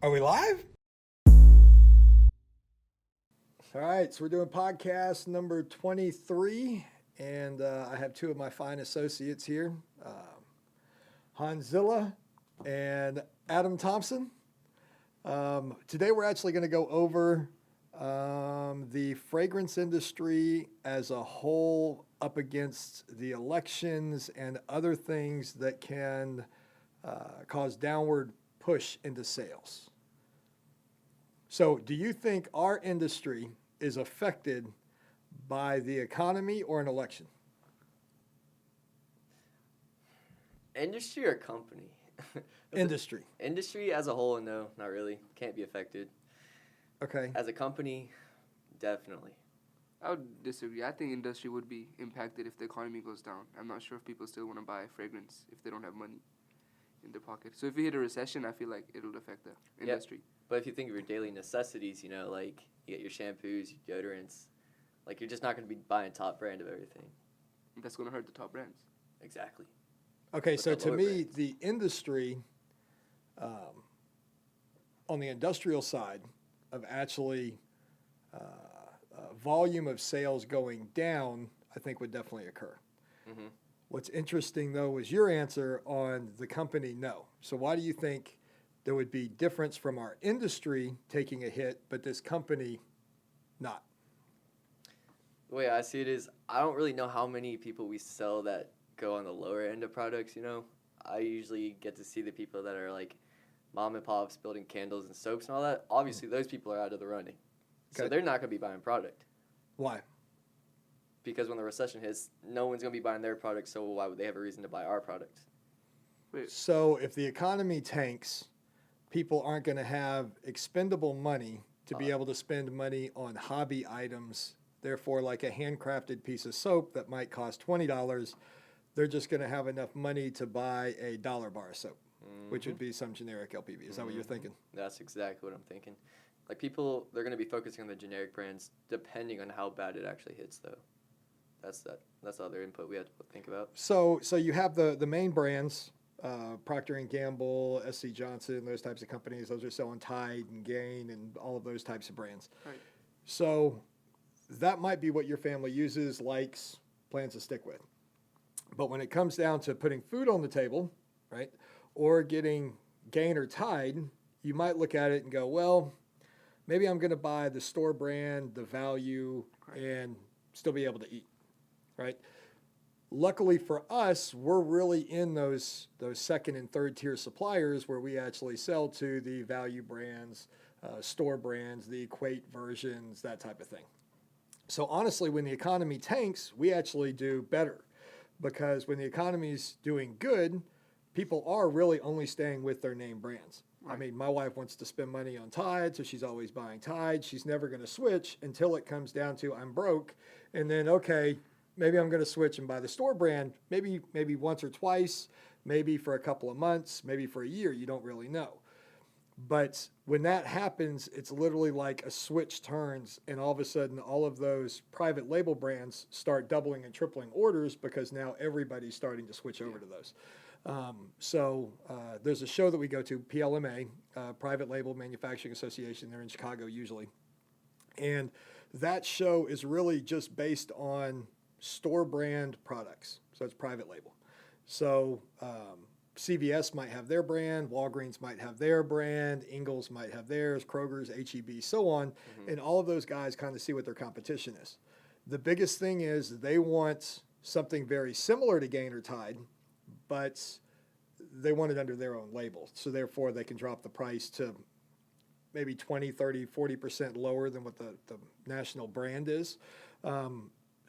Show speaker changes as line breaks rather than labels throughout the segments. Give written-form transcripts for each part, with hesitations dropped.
Are we live? All right, so we're doing podcast number 23, and I have two of my fine associates here, Hanzilla and Adam Thompson. Today we're actually going to go over the fragrance industry as a whole up against the elections and other things that can cause downward push into sales. So, do you think our industry is affected by the economy or an election?
Industry or company?
Industry.
Industry as a whole, no, not really. Can't be affected.
Okay.
As a company, definitely.
I would disagree. I think industry would be impacted if the economy goes down. I'm not sure if people still want to buy fragrance if they don't have money in their pocket. So if we hit a recession, I feel like it'll affect the industry.
But if you think of your daily necessities, like you get your shampoos, your deodorants, like you're just not going to be buying top brand of everything.
That's going to hurt the top brands.
Exactly.
Okay,
But
so
the
to
lower
me,
brands.
the industry, on the industrial side of actually volume of sales going down, I think would definitely occur.
Mm-hmm.
What's interesting, though, is your answer on the company, no. So why do you think there would be difference from our industry taking a hit, but this company not?
The way I see it is, I don't really know how many people we sell that go on the lower end of products, I usually get to see the people that are like mom and pops building candles and soaps and all that. Obviously, those people are out of the running. So
Okay.
they're not going to be buying product.
Why?
Because when the recession hits, no one's going to be buying their product, so why would they have a reason to buy our product?
So if the economy tanks, people aren't going to have expendable money to be able to spend money on hobby items. Therefore, like a handcrafted piece of soap that might cost $20, they're just going to have enough money to buy a dollar bar of soap, which would be some generic LPB. Is that what you're thinking?
That's exactly what I'm thinking. Like people, they're going to be focusing on the generic brands depending on how bad it actually hits, though. That's the other input we have to think about.
So you have the main brands, Procter and Gamble, SC Johnson, those types of companies. Those are selling Tide and Gain and all of those types of brands.
Right.
So that might be what your family uses, likes, plans to stick with. But when it comes down to putting food on the table, right, or getting Gain or Tide, you might look at it and go, well, maybe I'm going to buy the store brand, the value, and still be able to eat, right? Luckily for us, we're really in those second and third tier suppliers where we actually sell to the value brands, store brands, the equate versions, that type of thing. So honestly, when the economy tanks, we actually do better because when the economy's doing good, people are really only staying with their name brands. I mean, my wife wants to spend money on Tide, so she's always buying Tide. She's never going to switch until it comes down to I'm broke, and then, okay, maybe I'm going to switch and buy the store brand, maybe once or twice, maybe for a couple of months, maybe for a year. You don't really know. But when that happens, it's literally like a switch turns, and all of a sudden, all of those private label brands start doubling and tripling orders because now everybody's starting to switch over to those. So there's a show that we go to, PLMA, Private Label Manufacturing Association. They're in Chicago usually. And that show is really just based on store brand products. So it's private label. So CVS might have their brand, Walgreens might have their brand, Ingles might have theirs, Kroger's, HEB, so on. And all of those guys kind of see what their competition is. The biggest thing is they want something very similar to Gain or Tide, but they want it under their own label. So therefore they can drop the price to maybe 20, 30, 40% lower than what the national brand is.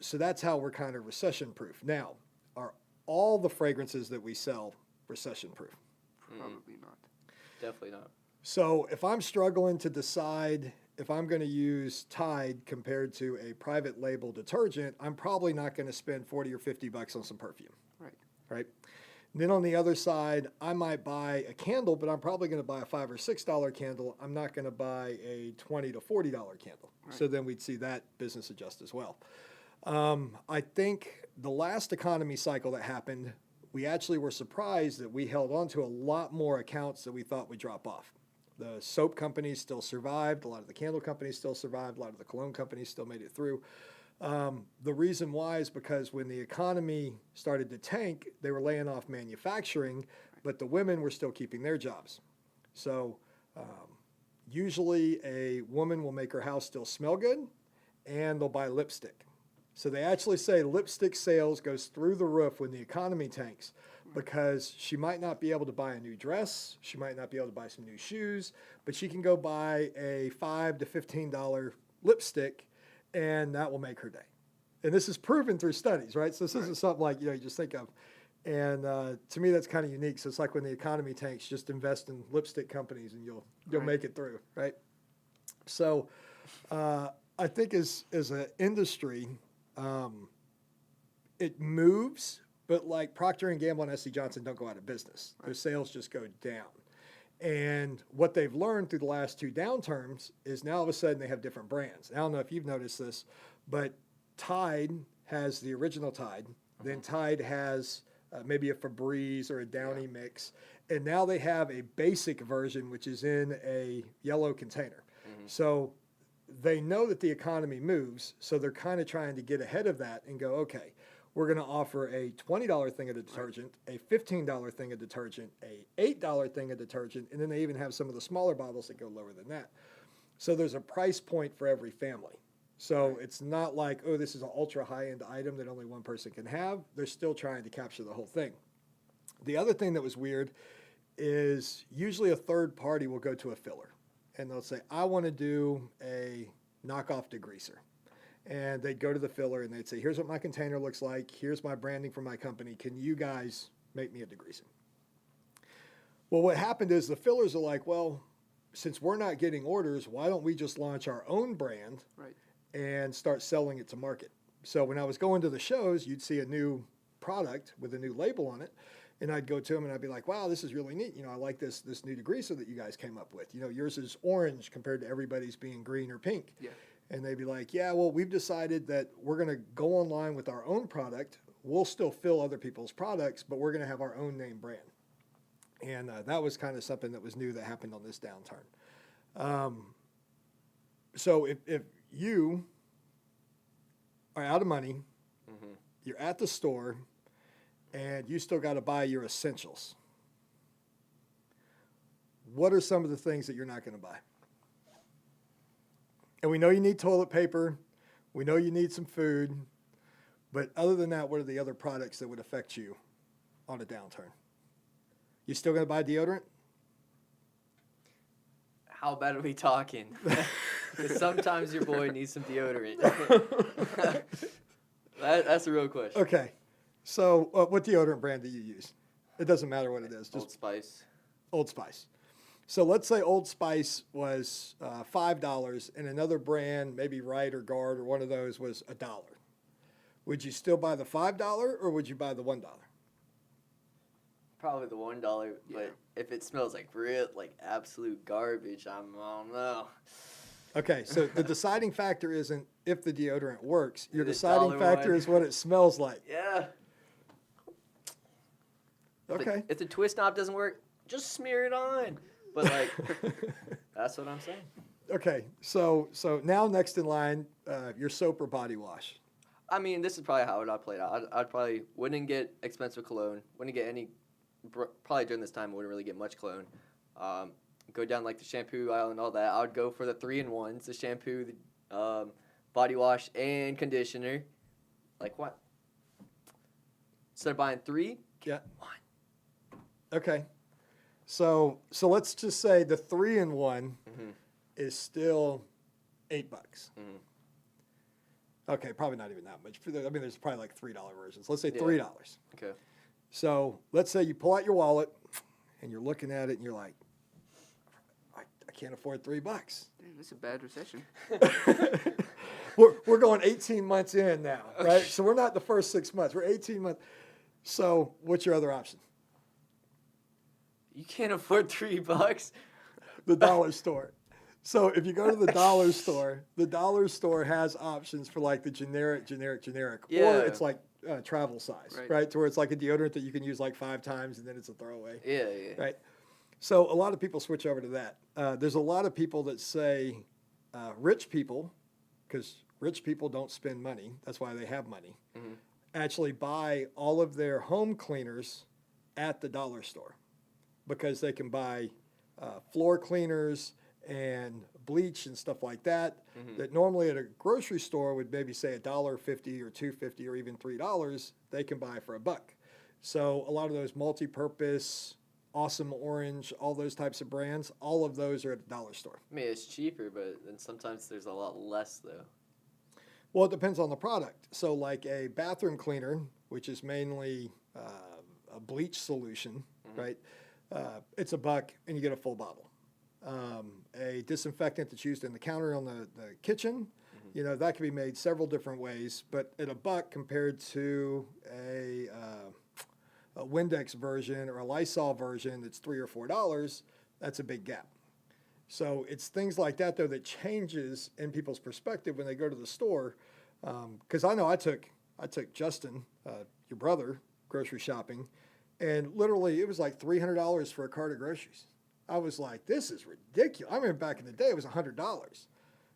So that's how we're kind of recession proof. Now, are all the fragrances that we sell recession proof?
Probably not.
Definitely not.
So if I'm struggling to decide if I'm going to use Tide compared to a private label detergent, I'm probably not going to spend 40 or 50 bucks on some perfume. Right? And then on the other side, I might buy a candle, but I'm probably going to buy a $5 or $6 candle. I'm not going to buy a $20 to $40 candle.
Right.
So then we'd see that business adjust as well. I think the last economy cycle that happened, we actually were surprised that we held on to a lot more accounts that we thought would drop off. The soap companies still survived. A lot of the candle companies still survived. A lot of the cologne companies still made it through. The reason why is because when the economy started to tank, they were laying off manufacturing, but the women were still keeping their jobs. So usually a woman will make her house still smell good, and they'll buy lipstick. So they actually say lipstick sales goes through the roof when the economy tanks, because she might not be able to buy a new dress, she might not be able to buy some new shoes, but she can go buy a $5 to $15 lipstick, and that will make her day. And this is proven through studies, right? So this isn't something like, you just think of. And to me, that's kind of unique. So it's like when the economy tanks, just invest in lipstick companies and you'll make it through, right? So I think as an industry, it moves, but like Procter & Gamble and SC Johnson don't go out of business. Their sales just go down. And what they've learned through the last two downturns is now all of a sudden they have different brands. I don't know if you've noticed this, but Tide has the original Tide. Then Tide has maybe a Febreze or a Downy mix. And now they have a basic version, which is in a yellow container. So they know that the economy moves, so they're kind of trying to get ahead of that and go, okay, we're going to offer a $20 thing of detergent, a $15 thing of detergent, a $8 thing of detergent, and then they even have some of the smaller bottles that go lower than that. So there's a price point for every family. So it's not like, oh, this is an ultra high-end item that only one person can have. They're still trying to capture the whole thing. The other thing that was weird is usually a third party will go to a filler, and they'll say, I want to do a knockoff degreaser. And they'd go to the filler and they'd say, here's what my container looks like. Here's my branding for my company. Can you guys make me a degreaser? Well, what happened is the fillers are like, well, since we're not getting orders, why don't we just launch our own brand and start selling it to market? So when I was going to the shows, you'd see a new product with a new label on it. And I'd go to them and I'd be like, wow, this is really neat. I like this new degreaser that you guys came up with. Yours is orange compared to everybody's being green or pink. Yeah. And they'd be like, yeah, well, we've decided that we're going to go online with our own product. We'll still fill other people's products, but we're going to have our own name brand. And that was kind of something that was new that happened on this downturn. So if you are out of money, you're at the store, and you still got to buy your essentials, what are some of the things that you're not going to buy? And we know you need toilet paper. We know you need some food. But other than that, what are the other products that would affect you on a downturn? You still going to buy deodorant?
How bad are we talking? Because sometimes your boy needs some deodorant. That's a real question.
Okay. So what deodorant brand do you use? It doesn't matter what it is. Just
Old Spice.
Old Spice. So let's say Old Spice was $5 and another brand, maybe Rite or Guard or one of those, was $1. Would you still buy the $5 or would you buy the $1?
Probably the $1, but if it smells like absolute garbage, I don't know.
Okay, so the deciding factor isn't if the deodorant works. Your deciding factor is what it smells like.
Yeah.
Okay.
If the twist knob doesn't work, just smear it on. But that's what I'm saying.
Okay, so now next in line, your soap or body wash.
I mean, this is probably how I'd play it out. I'd probably wouldn't get expensive cologne. Wouldn't get any. Probably during this time, I wouldn't really get much cologne. Go down the shampoo aisle and all that. I would go for the 3-in-1s: the shampoo, the body wash, and conditioner. Like what? Instead of buying 3, get 1.
Okay. So let's just say the 3-in-1 is still $8. Okay, probably not even that much. There's probably like $3 versions. Let's say $3.
Okay. So
let's say you pull out your wallet and you're looking at it and you're like, I can't afford $3.
Damn, that's a bad recession.
We're going 18 months in now, right? So we're not the first 6 months. We're 18 months. So what's your other option?
You can't afford $3.
The dollar store. So if you go to the dollar store has options for like the generic.
Yeah.
Or it's like travel size, right? To where it's like a deodorant that you can use like 5 times and then it's a throwaway.
Yeah.
Right? So a lot of people switch over to that. There's a lot of people that say rich people, because rich people don't spend money, that's why they have money, actually buy all of their home cleaners at the dollar store because they can buy floor cleaners and bleach and stuff like that that normally at a grocery store would maybe say $1.50 or $2.50 or even $3, they can buy for $1. So a lot of those multi-purpose, Awesome Orange, all those types of brands, all of those are at the dollar store.
I mean, it's cheaper, but then sometimes there's a lot less, though.
Well, it depends on the product. So like a bathroom cleaner, which is mainly a bleach solution, right? It's $1 and you get a full bottle. A disinfectant that's used in the counter on the kitchen, you know, that can be made several different ways, but at $1 compared to a Windex version or a Lysol version that's $3 or $4, that's a big gap. So it's things like that, though, that changes in people's perspective when they go to the store. Because I know I took Justin, your brother, grocery shopping, and literally it was like $300 for a cart of groceries. I was like, this is ridiculous. I remember back in the day it was $100.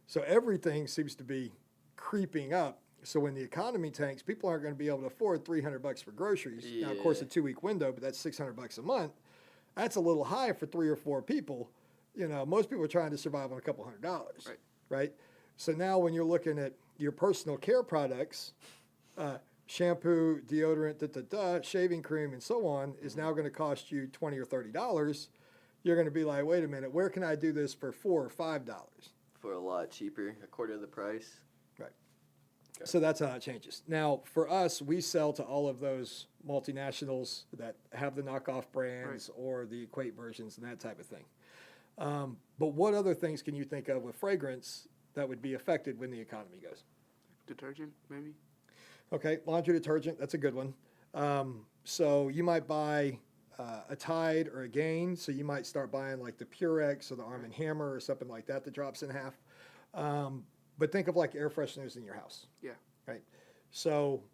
So everything seems to be creeping up. So when the economy tanks, people aren't going to be able to afford $300 for groceries. Now, of course, a 2-week window, but that's $600 a month. That's a little high for 3 or 4 people. You know, most people are trying to survive on a couple $100, right? So now when you're looking at your personal care products, shampoo, deodorant, shaving cream, and so on, is now going to cost you $20 or $30. You're going to be like, wait a minute, where can I do this for $4 or $5?
For a lot cheaper, a quarter of the price.
Right.
Okay.
So that's how it changes. Now, for us, we sell to all of those multinationals that have the knockoff brands or the equate versions and that type of thing. But what other things can you think of with fragrance that would be affected when the economy goes?
Detergent, maybe?
Okay, laundry detergent, that's a good one. So you might buy a Tide or a Gain, so you might start buying like the Purex or the Arm & Hammer or something like that drops in half. But think of like air fresheners in your house.
Yeah.
Right? So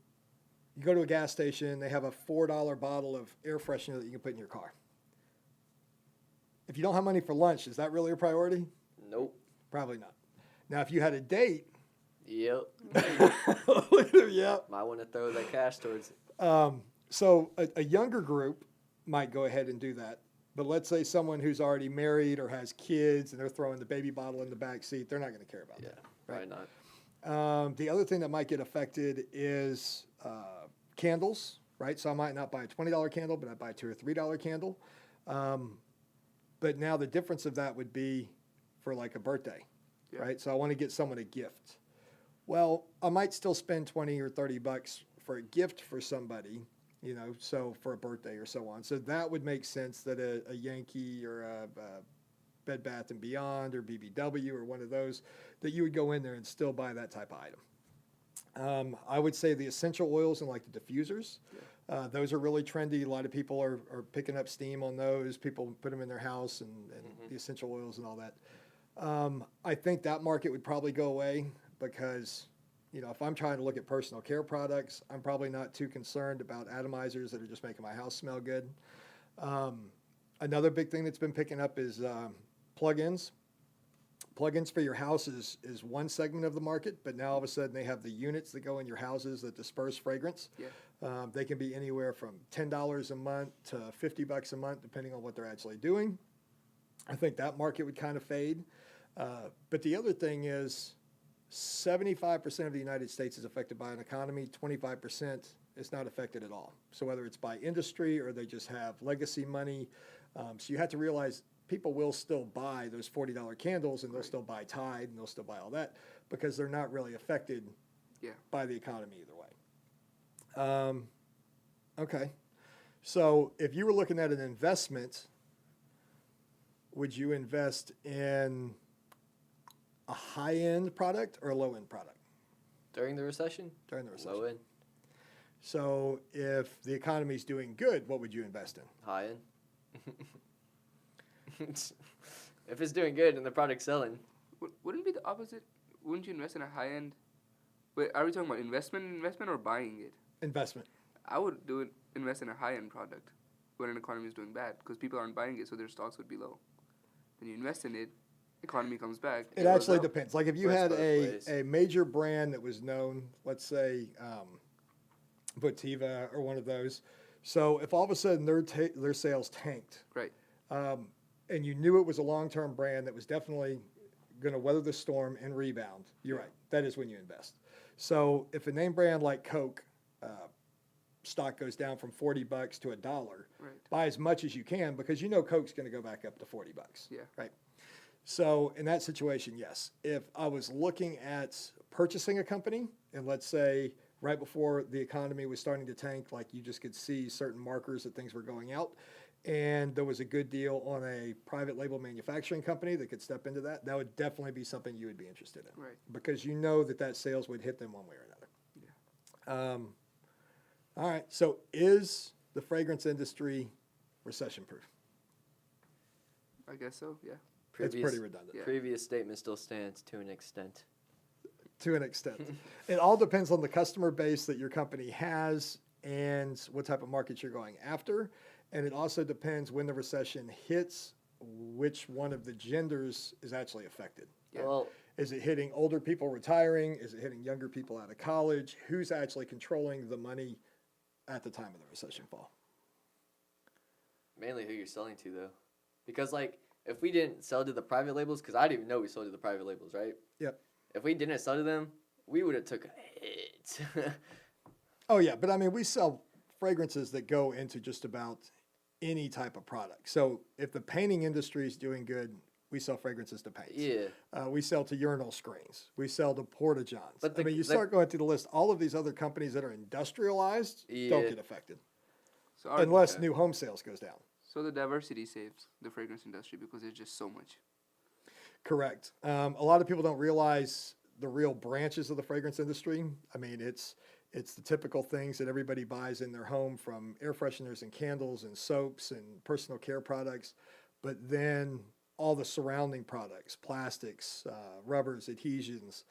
you go to a gas station, they have a $4 bottle of air freshener that you can put in your car. If you don't have money for lunch, is that really a priority?
Nope.
Probably not. Now, if you had a date.
Yep.
Yeah.
Might want to throw that cash towards it.
So a younger group might go ahead and do that. But let's say someone who's already married or has kids and they're throwing the baby bottle in the back seat, they're not going to care about that.
Right? Probably not.
The other thing that might get affected is candles, right? So I might not buy a $20 candle, but I buy a $2 or $3 candle. But now the difference of that would be for like a birthday, right? So I want to get someone a gift. Well, I might still spend $20 or $30 for a gift for somebody, you know, so for a birthday or so on. So that would make sense that a Yankee or a Bed Bath & Beyond or BBW or one of those, that you would go in there and still buy that type of item. I would say the essential oils and like the diffusers, those are really trendy. A lot of people are picking up steam on those. People put them in their house and the essential oils and all that. I think that market would probably go away because, you know, if I'm trying to look at personal care products, I'm probably not too concerned about atomizers that are just making my house smell good. Another big thing that's been picking up is plug-ins. Plug-ins for your house is one segment of the market, but now all of a sudden they have the units that go in your houses that disperse fragrance. They can be anywhere from $10 a month to $50 a month, depending on what they're actually doing. I think that market would kind of fade. But the other thing is 75% of the United States is affected by an economy, 25% is not affected at all. So whether it's by industry or they just have legacy money, so you have to realize people will still buy those $40 candles and they'll still buy Tide and they'll still buy all that because they're not really affected by the economy either way. Okay. So if you were looking at an investment, would you invest in a high-end product or a low-end product?
During the recession?
During the recession.
Low end.
So if the economy's doing good, what would you invest in?
High end. If it's doing good and the product's selling.
Wouldn't it be the opposite? Wouldn't you invest in a high-end? Wait, are we talking about investment or buying it?
Investment.
I would invest in a high-end product. when an economy is doing bad because people aren't buying it, so their stocks would be low. Then you invest in it, economy comes back.
It
goes
actually
up.
depends. Like if you
Works
had
both ways.
a major brand that was known, let's say Votiva or one of those. So if all of a sudden their sales tanked,
Right.
and you knew it was a long-term brand that was definitely going to weather the storm and rebound, you're right. That is when you invest. So if a name brand like Coke stock goes down from $40 to $1,
Right.
buy as much as you can because you know Coke's going to go back up to $40.
Yeah.
Right. So in that situation, yes. If I was looking at purchasing a company, and let's say right before the economy was starting to tank, like you just could see certain markers that things were going out, and there was a good deal on a private label manufacturing company that could step into that, that would definitely be something you would be interested in.
Right.
Because you know that sales would hit them one way or another. All right. So is the fragrance industry recession proof?
I guess so. Yeah.
It's pretty redundant.
Yeah.
Previous statement still stands to an extent.
To an extent. It all depends on the customer base that your company has and what type of markets you're going after. And it also depends when the recession hits, which one of the genders is actually affected.
Yeah.
Well,
Is it hitting older people retiring? Is it hitting younger people out of college? Who's actually controlling the money at the time of the recession fall?
mainly who you're selling to, though. Because, like, if we didn't sell to the private labels, because I didn't even know we sold to the private labels, right?
Yep.
If we didn't sell to them, we would have took a hit.
Oh, yeah. But I mean, we sell fragrances that go into just about any type of product. So if the painting industry is doing good, we sell fragrances to paints.
Yeah.
We sell to urinal screens. We sell to porta-johns.
But
I mean, you start going through the list, all of these other companies that are industrialized don't
Yeah.
get affected
So
unless new home sales goes down.
So the diversity saves the fragrance industry because there's just so much.
Correct. A lot of people don't realize the real branches of the fragrance industry. I mean, it's the typical things that everybody buys in their home, from air fresheners and candles and soaps and personal care products, but then all the surrounding products, plastics, rubbers, adhesions,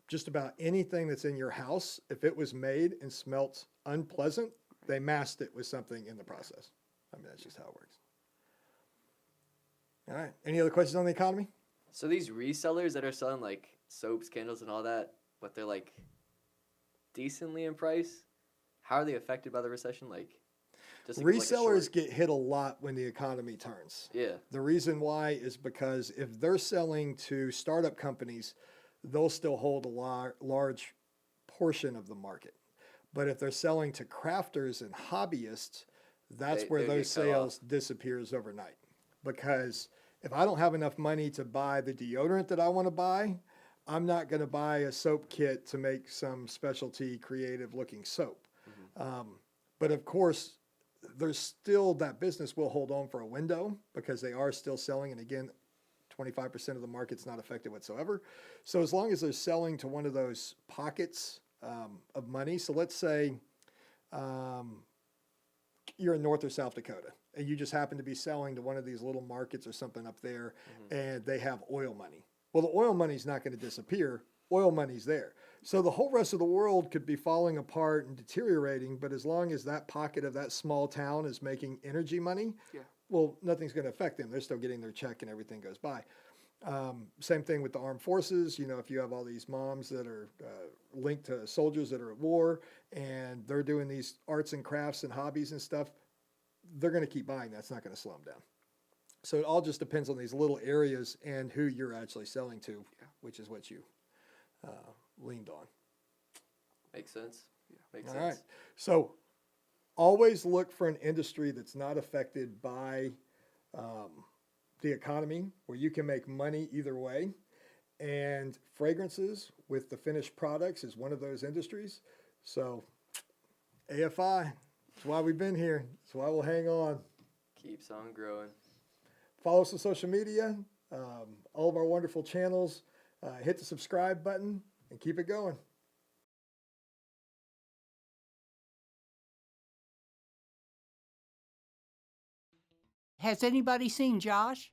just about anything that's in your house. If it was made and smelt unpleasant, they masked it with something in the process. I mean, that's just how it works. All right. Any other questions on the economy?
So these resellers that are selling, like, soaps, candles, and all that, but they're, like, decently in price, how are they affected by the recession? Like, just to give, like, a
Resellers
short-
get hit a lot when the economy turns.
Yeah.
The reason why is because if they're selling to startup companies, they'll still hold a large portion of the market. But if they're selling to crafters and hobbyists, that's where
they'll
those
get cut off.
sales disappears overnight. Because if I don't have enough money to buy the deodorant that I want to buy, I'm not going to buy a soap kit to make some specialty creative looking soap. But of course, there's still that business will hold on for a window because they are still selling. And again, 25% of the market's not affected whatsoever. So as long as they're selling to one of those pockets of money, so let's say you're in North or South Dakota and you just happen to be selling to one of these little markets or something up there, and they have oil money. Well, the oil money's not going to disappear. Oil money's there. So the whole rest of the world could be falling apart and deteriorating, but as long as that pocket of that small town is making energy money,
Yeah.
well, nothing's going to affect them. They're still getting their check and everything goes by. Same thing with the armed forces. You know, if you have all these moms that are linked to soldiers that are at war and they're doing these arts and crafts and hobbies and stuff, they're going to keep buying. That's not going to slow them down. So it all just depends on these little areas and who you're actually selling to, which is what you leaned on.
Makes sense.
Yeah.
Makes
All
sense.
right. So always look for an industry that's not affected by the economy, where you can make money either way. And fragrances with the finished products is one of those industries. So AFI, that's why we've been here. That's why we'll hang on.
Keeps on growing.
Follow us on social media, all of our wonderful channels. Hit the subscribe button and keep it going.
Has anybody seen Josh?